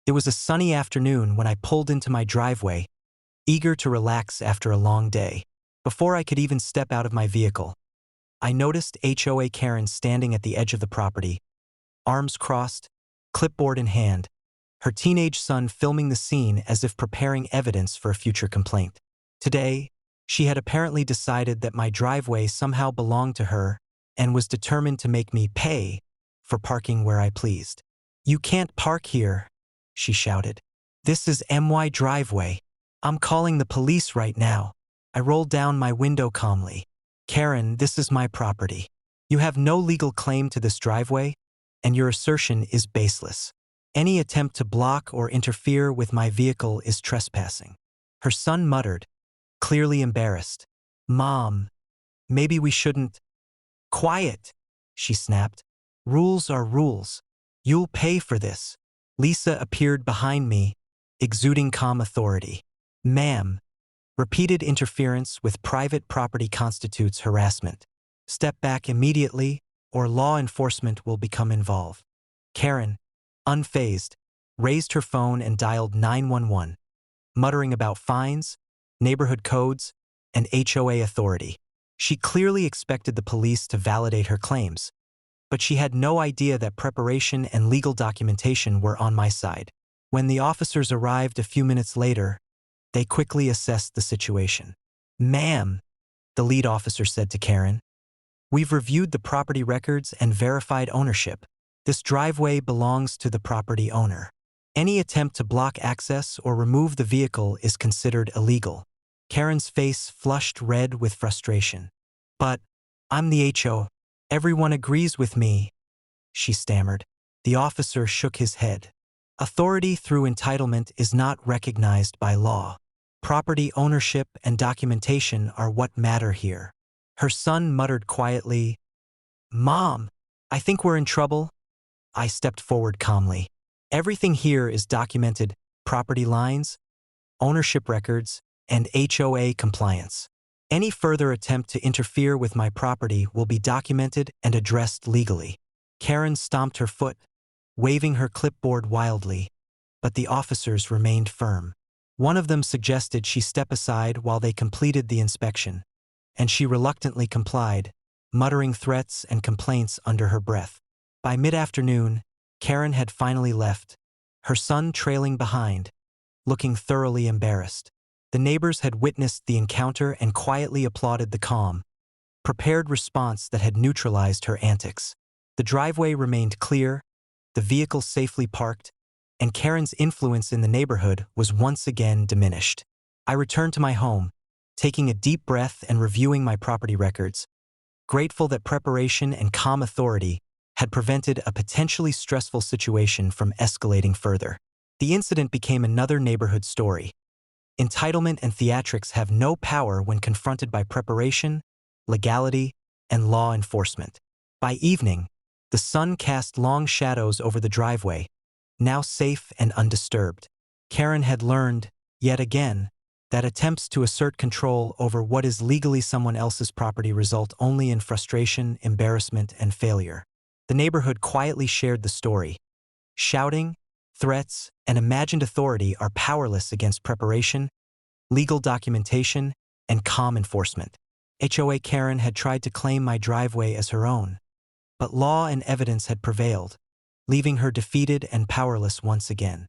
It was a sunny afternoon when I pulled into my driveway, eager to relax after a long day. Before I could even step out of my vehicle, I noticed HOA Karen standing at the edge of the property, arms crossed, clipboard in hand, her teenage son filming the scene as if preparing evidence for a future complaint. Today, she had apparently decided that my driveway somehow belonged to her and was determined to make me pay for parking where I pleased. "You can't park here," she shouted. "This is my driveway. I'm calling the police right now." I rolled down my window calmly. "Karen, this is my property. You have no legal claim to this driveway, and your assertion is baseless. Any attempt to block or interfere with my vehicle is trespassing." Her son muttered, clearly embarrassed. "Mom, maybe we shouldn't—" "Quiet," she snapped. "Rules are rules. You'll pay for this." Lisa appeared behind me, exuding calm authority. "Ma'am, repeated interference with private property constitutes harassment. Step back immediately, or law enforcement will become involved." Karen, unfazed, raised her phone and dialed 911, muttering about fines, neighborhood codes, and HOA authority. She clearly expected the police to validate her claims, but she had no idea that preparation and legal documentation were on my side. When the officers arrived a few minutes later, they quickly assessed the situation. "Ma'am," the lead officer said to Karen, "we've reviewed the property records and verified ownership. This driveway belongs to the property owner. Any attempt to block access or remove the vehicle is considered illegal." Karen's face flushed red with frustration. "But I'm the HO. Everyone agrees with me," she stammered. The officer shook his head. "Authority through entitlement is not recognized by law. Property ownership and documentation are what matter here." Her son muttered quietly, "Mom, I think we're in trouble." I stepped forward calmly. "Everything here is documented: property lines, ownership records, and HOA compliance. Any further attempt to interfere with my property will be documented and addressed legally." Karen stomped her foot, waving her clipboard wildly, but the officers remained firm. One of them suggested she step aside while they completed the inspection, and she reluctantly complied, muttering threats and complaints under her breath. By mid-afternoon, Karen had finally left, her son trailing behind, looking thoroughly embarrassed. The neighbors had witnessed the encounter and quietly applauded the calm, prepared response that had neutralized her antics. The driveway remained clear, the vehicle safely parked, and Karen's influence in the neighborhood was once again diminished. I returned to my home, taking a deep breath and reviewing my property records, grateful that preparation and calm authority had prevented a potentially stressful situation from escalating further. The incident became another neighborhood story. Entitlement and theatrics have no power when confronted by preparation, legality, and law enforcement. By evening, the sun cast long shadows over the driveway, now safe and undisturbed. Karen had learned, yet again, that attempts to assert control over what is legally someone else's property result only in frustration, embarrassment, and failure. The neighborhood quietly shared the story. Shouting, threats, and imagined authority are powerless against preparation, legal documentation, and calm enforcement. HOA Karen had tried to claim my driveway as her own, but law and evidence had prevailed, leaving her defeated and powerless once again.